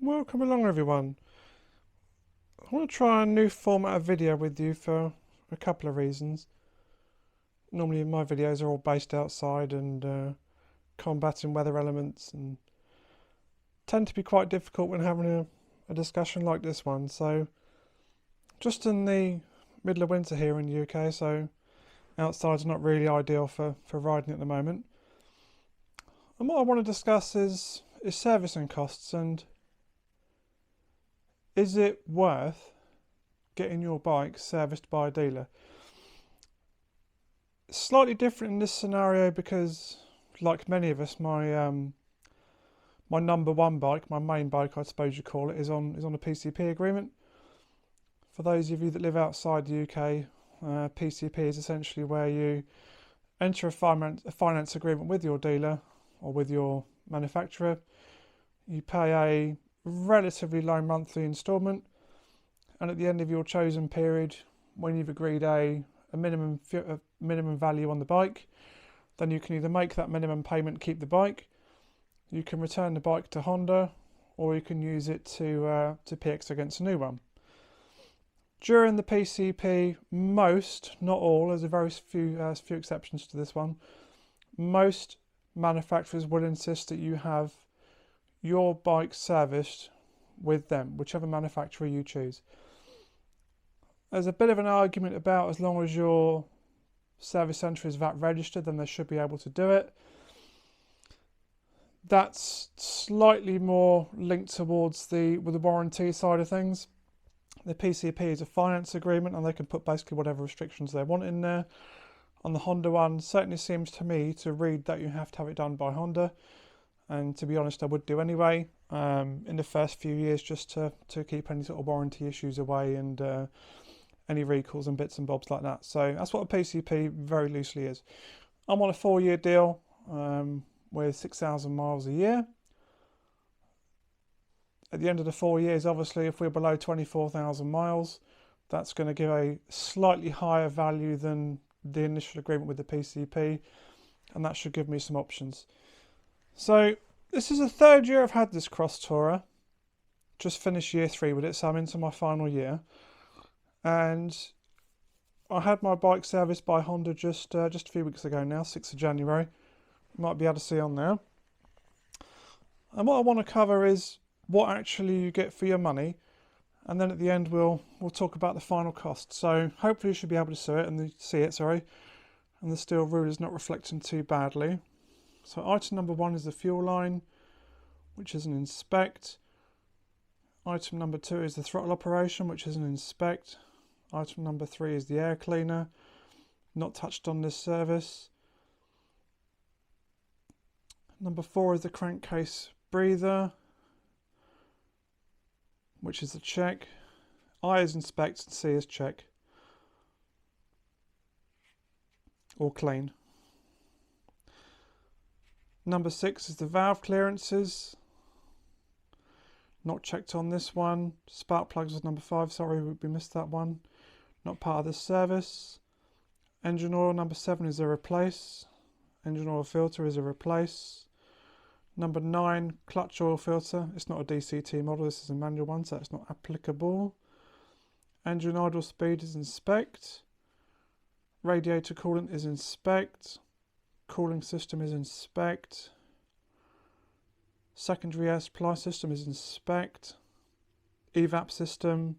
Welcome along everyone. I want to try a new format of video with you for a couple of reasons. Normally my videos are all based outside and combating weather elements and tend to be quite difficult when having a discussion like this one. So just in the middle of winter here in the UK, so outside's not really ideal for riding at the moment. And what I want to discuss is servicing costs, and is it worth getting your bike serviced by a dealer? Slightly different in this scenario because, like many of us, my number one bike, my main bike I suppose you call it, is on a PCP agreement. For those of you that live outside the UK, PCP is essentially where you enter a finance agreement with your dealer or with your manufacturer. You pay a relatively low monthly instalment, and at the end of your chosen period, when you've agreed a minimum value on the bike, then you can either make that minimum payment, keep the bike, you can return the bike to Honda, or you can use it to PX against a new one. During the PCP, most, not all, there's a very few exceptions to this one, most manufacturers will insist that you have your bike serviced with them, whichever manufacturer you choose. There's a bit of an argument about as long as your service centre is VAT registered, then they should be able to do it. That's slightly more linked towards the warranty side of things. The PCP is a finance agreement and they can put basically whatever restrictions they want in there. On the Honda one, certainly seems to me to read that you have to have it done by Honda, and to be honest I would do anyway in the first few years, just to keep any sort of warranty issues away and any recalls and bits and bobs like that. So that's what a PCP very loosely is. I'm on a 4-year deal with 6,000 miles a year. At the end of the 4 years, obviously, if we're below 24,000 miles, that's going to give a slightly higher value than the initial agreement with the PCP, and that should give me some options. So this is the third year I've had this cross tourer. Just finished year 3 with it, so I'm into my final year. And I had my bike serviced by Honda just a few weeks ago now, 6th of January. You might be able to see on there. And what I want to cover is what actually you get for your money, and then at the end we'll talk about the final cost. So hopefully you should be able to see it, and the steel rule is not reflecting too badly. So item number 1 is the fuel line, which is an inspect. Item number 2 is the throttle operation, which is an inspect. Item number 3 is the air cleaner, not touched on this service. Number 4 is the crankcase breather, which is a check. I is inspect and C is check or clean. Number 6 is the valve clearances, not checked on this one. Spark plugs was number 5, sorry we missed that one, not part of this service. Engine oil, number 7, is a replace. Engine oil filter is a replace. Number 9, clutch oil filter. It's not a DCT model, this is a manual one, so it's not applicable. Engine idle speed is inspect. Radiator coolant is inspect. Cooling system is inspect. Secondary air supply system is inspect. EVAP system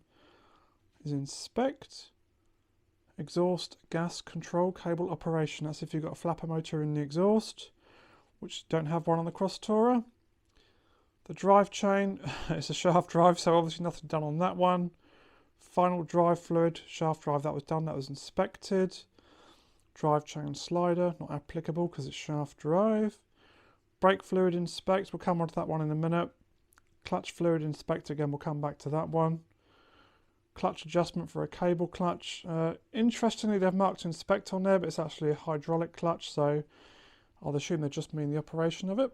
is inspect. Exhaust gas control cable operation. That's if you've got a flapper motor in the exhaust, which don't have one on the cross tourer. The drive chain, it's a shaft drive, so obviously nothing done on that one. Final drive fluid, shaft drive, that was done, that was inspected. Drive chain slider, not applicable because it's shaft drive. Brake fluid inspect, we'll come on to that one in a minute. Clutch fluid inspect, again we'll come back to that one. Clutch adjustment for a cable clutch. Interestingly, they've marked inspect on there, but it's actually a hydraulic clutch, so I'll assume they just mean the operation of it.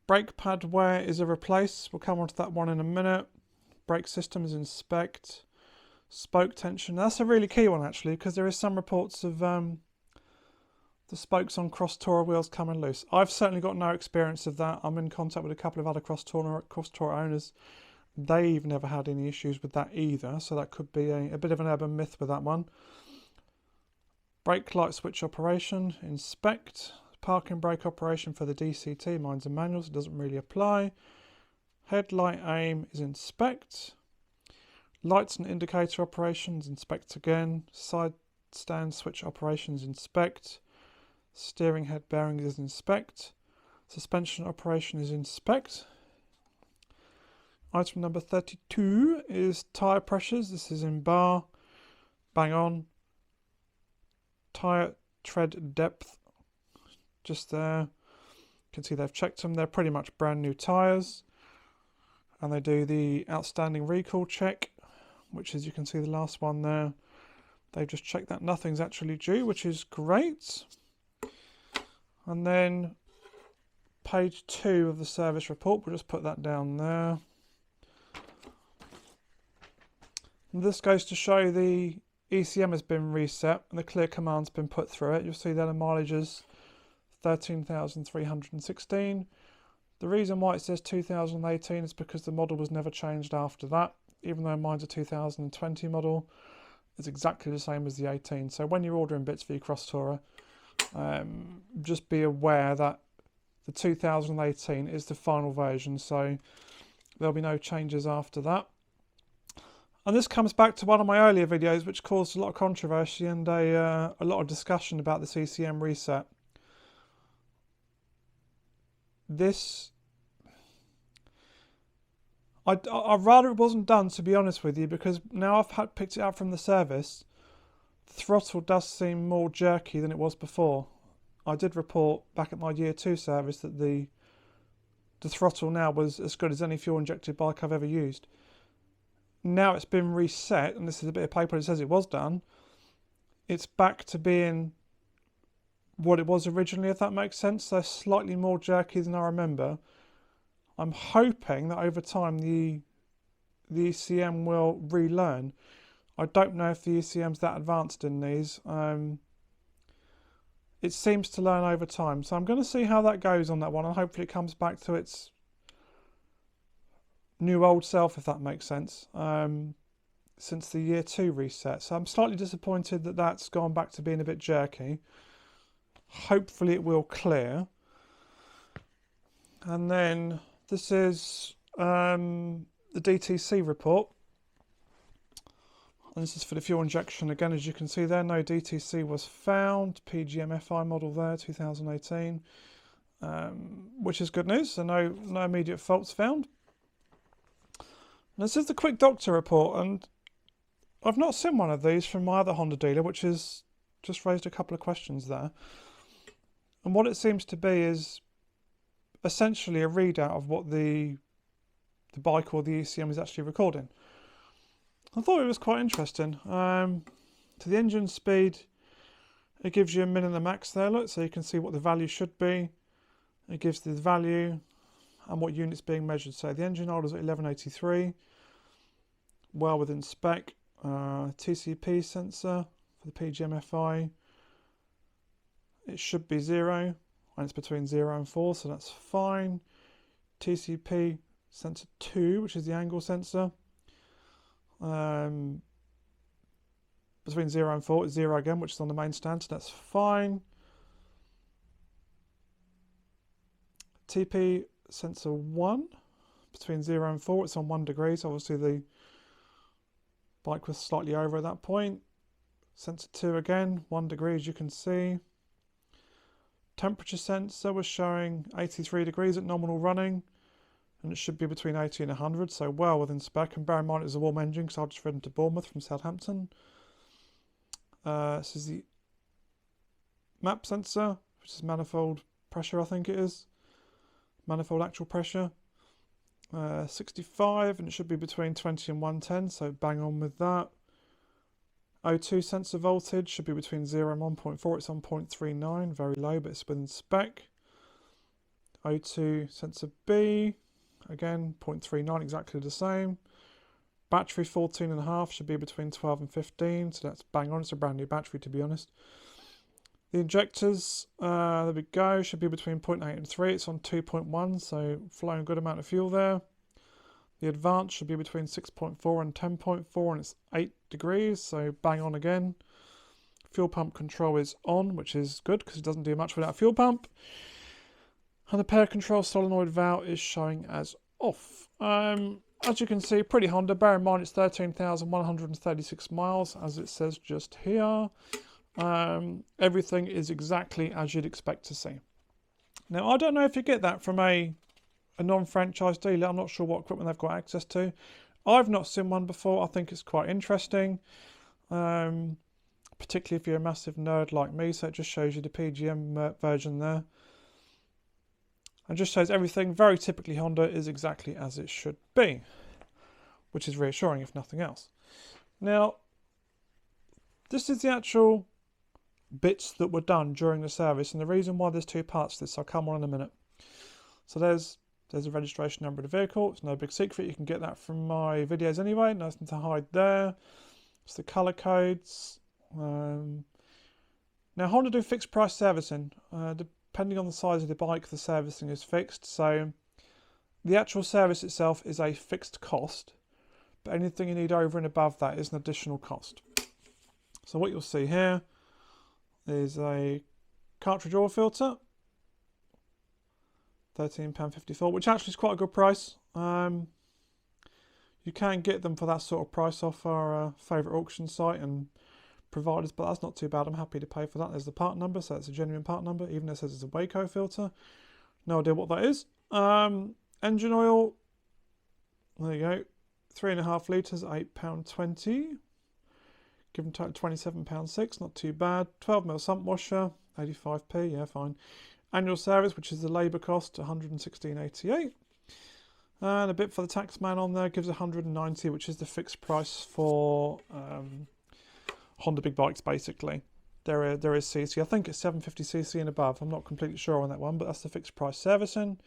Brake pad wear is a replace. We'll come on to that one in a minute. Brake system is inspect. Spoke tension. That's a really key one actually, because there is some reports of the spokes on cross tourer wheels coming loose. I've certainly got no experience of that. I'm in contact with a couple of other cross tourer owners. They've never had any issues with that either, so that could be a bit of an urban myth with that one. Brake light switch operation, inspect. Parking brake operation for the DCT, mine's a manual, so it doesn't really apply. Headlight aim is inspect. Lights and indicator operations, inspect again. Side stand switch operations, inspect. Steering head bearings is inspect. Suspension operation is inspect. Item number 32 is tyre pressures. This is in bar. Bang on. Tyre tread depth. Just there. You can see they've checked them. They're pretty much brand new tyres. And they do the outstanding recall check, which is, you can see the last one there. They've just checked that nothing's actually due, which is great. And then page 2 of the service report, we'll just put that down there. And this goes to show the ECM has been reset and the clear command's been put through it. You'll see there the mileage is 13,316. The reason why it says 2018 is because the model was never changed after that. Even though mine's a 2020 model, it's exactly the same as the 18. So when you're ordering bits for your cross tourer, just be aware that the 2018 is the final version, so there'll be no changes after that. And this comes back to one of my earlier videos, which caused a lot of controversy and a lot of discussion about the ECM reset. This, I'd rather it wasn't done, to be honest with you, because now I've picked it up from the service, the throttle does seem more jerky than it was before. I did report back at my year 2 service that the throttle now was as good as any fuel injected bike I've ever used. Now it's been reset, and this is a bit of paper that says it was done, it's back to being what it was originally, if that makes sense. So slightly more jerky than I remember. I'm hoping that over time the ECM will relearn. I don't know if the ECM's that advanced in these. It seems to learn over time, so I'm going to see how that goes on that one, and hopefully it comes back to its new old self, if that makes sense, since the year 2 reset. So I'm slightly disappointed that that's gone back to being a bit jerky. Hopefully it will clear. And then this is the DTC report. And this is for the fuel injection. Again, as you can see there, no DTC was found. PGM-FI model there, 2018, which is good news. So no immediate faults found. And this is the quick doctor report, and I've not seen one of these from my other Honda dealer, which has just raised a couple of questions there. And what it seems to be is essentially a readout of what the bike or the ECM is actually recording. I thought it was quite interesting. To the engine speed, it gives you a min and a max there, look, so you can see what the value should be. It gives the value and what unit's being measured. So the engine oil is at 1183, well within spec. TCP sensor for the PGM-FI, it should be 0, and it's between 0 and 4, so that's fine. TCP sensor 2, which is the angle sensor, between 0 and 4 is 0 again, which is on the main stand, so that's fine. TP sensor 1, between 0 and 4, it's on 1 degree, so obviously the bike was slightly over at that point. Sensor 2 again, 1 degree as you can see. Temperature sensor was showing 83 degrees at nominal running, and it should be between 80 and 100, so well within spec. And bear in mind it was a warm engine because I've just ridden to Bournemouth from Southampton. This is the map sensor, which is manifold pressure, I think it is. Manifold actual pressure. 65, and it should be between 20 and 110, so bang on with that. O2 sensor voltage should be between 0 and 1.4, it's on 0.39, very low, but it's within spec. O2 sensor B, again 0.39, exactly the same. Battery 14.5 should be between 12 and 15, so that's bang on, it's a brand new battery to be honest. The injectors, there we go, should be between 0.8 and 3. It's on 2.1, so flowing a good amount of fuel there. The advance should be between 6.4 and 10.4, and it's 8 degrees, so bang on again. Fuel pump control is on, which is good because it doesn't do much without a fuel pump. And the pair control solenoid valve is showing as off. As you can see, pretty Honda. Bear in mind it's 13,136 miles, as it says just here. Everything is exactly as you'd expect to see. Now, I don't know if you get that from a non-franchise dealer. I'm not sure what equipment they've got access to. I've not seen one before. I think it's quite interesting, particularly if you're a massive nerd like me. So it just shows you the PGM version there, and just shows everything very typically Honda is exactly as it should be, which is reassuring if nothing else. Now, this is the actual bits that were done during the service, and the reason why there's two parts to this I'll come on in a minute. So there's a registration number of the vehicle. It's no big secret, you can get that from my videos anyway, nothing to hide there. It's the colour codes. Now Honda do fixed price servicing. Depending on the size of the bike, the servicing is fixed, so the actual service itself is a fixed cost, but anything you need over and above that is an additional cost. So what you'll see here is a cartridge oil filter, £13.54, which actually is quite a good price. You can get them for that sort of price off our favourite auction site and providers, but that's not too bad. I'm happy to pay for that. There's the part number, so it's a genuine part number, even though it says it's a Waco filter. No idea what that is. Engine oil, there you go, 3.5 litres, £8.20. Given total £27.06, not too bad. 12mm sump washer, 85p, yeah, fine. Annual service, which is the labour cost, 116.88. And a bit for the tax man on there, gives 190, which is the fixed price for Honda big bikes, basically. There is CC, I think it's 750cc and above. I'm not completely sure on that one, but that's the fixed price servicing,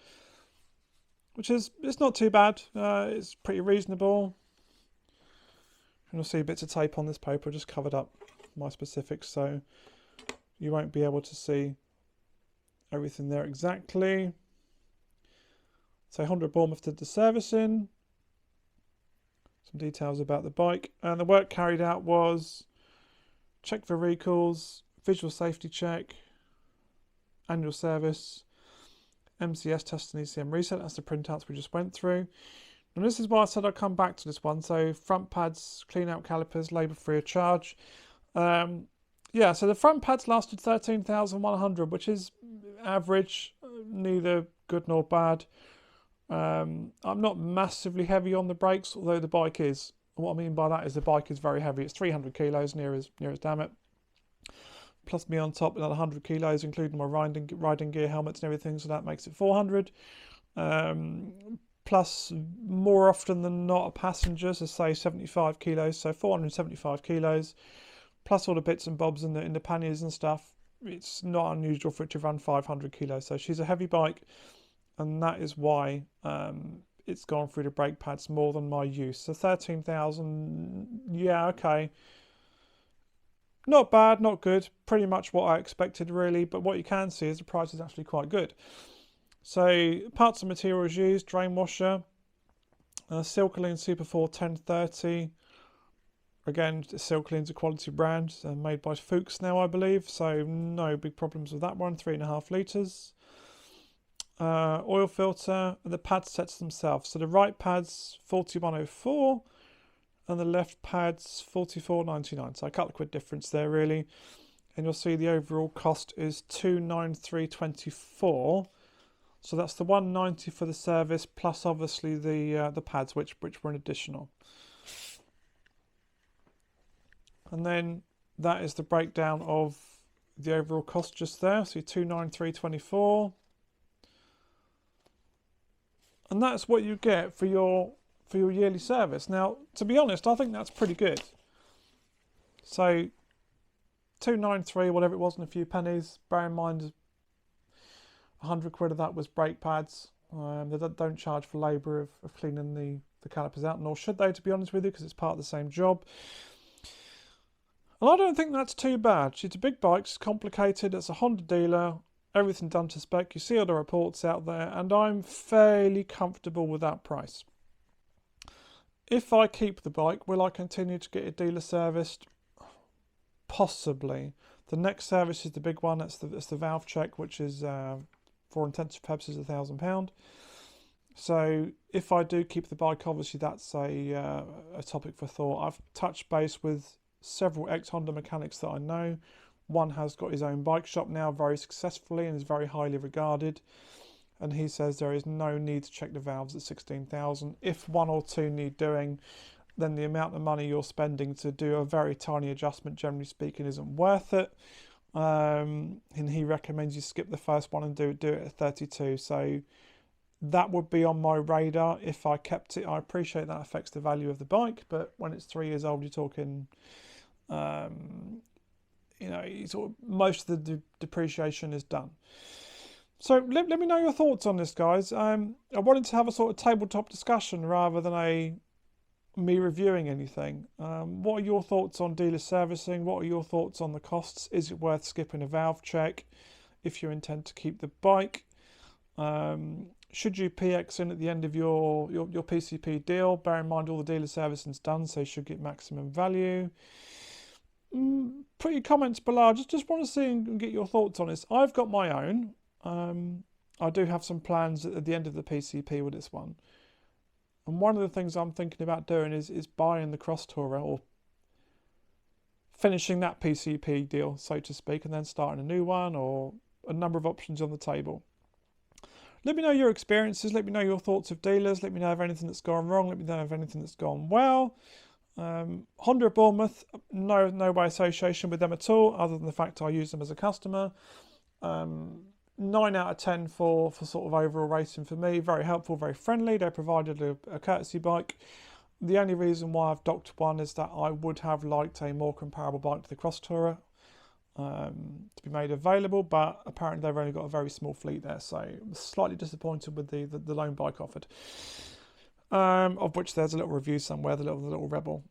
which is, it's not too bad. It's pretty reasonable. And you'll see bits of tape on this paper, just covered up my specifics, so you won't be able to see everything there exactly. So Honda Bournemouth did the servicing. Some details about the bike. And the work carried out was check for recalls, visual safety check, annual service, MCS test and ECM reset. That's the printouts we just went through. And this is why I said I'd come back to this one. So front pads, clean out calipers, labour free of charge. Yeah, so the front pads lasted 13,100, which is average, neither good nor bad. I'm not massively heavy on the brakes, although the bike is. What I mean by that is the bike is very heavy. It's 300 kilos, near as damn it. Plus me on top, another 100 kilos, including my riding gear helmets and everything, so that makes it 400. Plus, more often than not, a passenger, so say 75 kilos, so 475 kilos. Plus all the bits and bobs in the panniers and stuff. It's not unusual for it to run 500 kilos. So she's a heavy bike, and that is why it's gone through the brake pads more than my use. So 13,000, yeah, okay. Not bad, not good. Pretty much what I expected, really. But what you can see is the price is actually quite good. So parts and materials used: drain washer, Silcoline Super 4 1030. Again, Silcoline's a quality brand, made by Fuchs now, I believe, so no big problems with that one. 3.5 litres. Oil filter, and the pad sets themselves. So the right pad's 4104, and the left pad's 44.99. So a couple of quid difference there, really. And you'll see the overall cost is 293.24. So that's the 190 for the service, plus obviously the pads, which were an additional. And then that is the breakdown of the overall cost just there. So 293.24. And that's what you get for your yearly service. Now, to be honest, I think that's pretty good. So 293, whatever it was, and a few pennies. Bear in mind, 100 quid of that was brake pads. They don't charge for labour of cleaning the calipers out, nor should they, to be honest with you, because it's part of the same job. And I don't think that's too bad. It's a big bike, it's complicated, it's a Honda dealer, everything done to spec. You see all the reports out there, and I'm fairly comfortable with that price. If I keep the bike, will I continue to get it dealer serviced? Possibly. The next service is the big one. That's the valve check, which is for intensive purposes £1,000. So if I do keep the bike, obviously that's a topic for thought. I've touched base with several ex-Honda mechanics that I know. One has got his own bike shop now very successfully and is very highly regarded. And he says there is no need to check the valves at 16,000. If one or two need doing, then the amount of money you're spending to do a very tiny adjustment, generally speaking, isn't worth it. And he recommends you skip the first one and do it at 32. So that would be on my radar if I kept it. I appreciate that affects the value of the bike, but when it's 3 years old, you're talking, sort of most of the depreciation is done. So let me know your thoughts on this, guys. I wanted to have a sort of tabletop discussion rather than me reviewing anything. What are your thoughts on dealer servicing? What are your thoughts on the costs? Is it worth skipping a valve check if you intend to keep the bike? Should you PX in at the end of your PCP deal? Bear in mind all the dealer servicing's done, so you should get maximum value. Put your comments below. I just want to see and get your thoughts on this. I've got my own. I do have some plans at the end of the PCP with this one. And one of the things I'm thinking about doing is buying the Cross Tourer, or finishing that PCP deal, so to speak, and then starting a new one, or a number of options on the table. Let me know your experiences. Let me know your thoughts of dealers. Let me know of anything that's gone wrong. Let me know of anything that's gone well. Honda of Bournemouth, no way association with them at all, other than the fact I use them as a customer. 9 out of 10 for sort of overall rating for me. Very helpful, very friendly. They provided a courtesy bike. The only reason why I've docked one is that I would have liked a more comparable bike to the Cross Tourer to be made available, but apparently they've only got a very small fleet there, so I'm slightly disappointed with the loan bike offered, of which there's a little review somewhere, the little Rebel.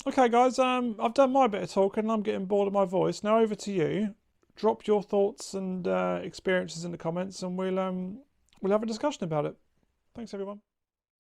Okay guys, I've done my bit of talking. I'm getting bored of my voice. Now over to you. Drop your thoughts and experiences in the comments, and we'll have a discussion about it. Thanks everyone.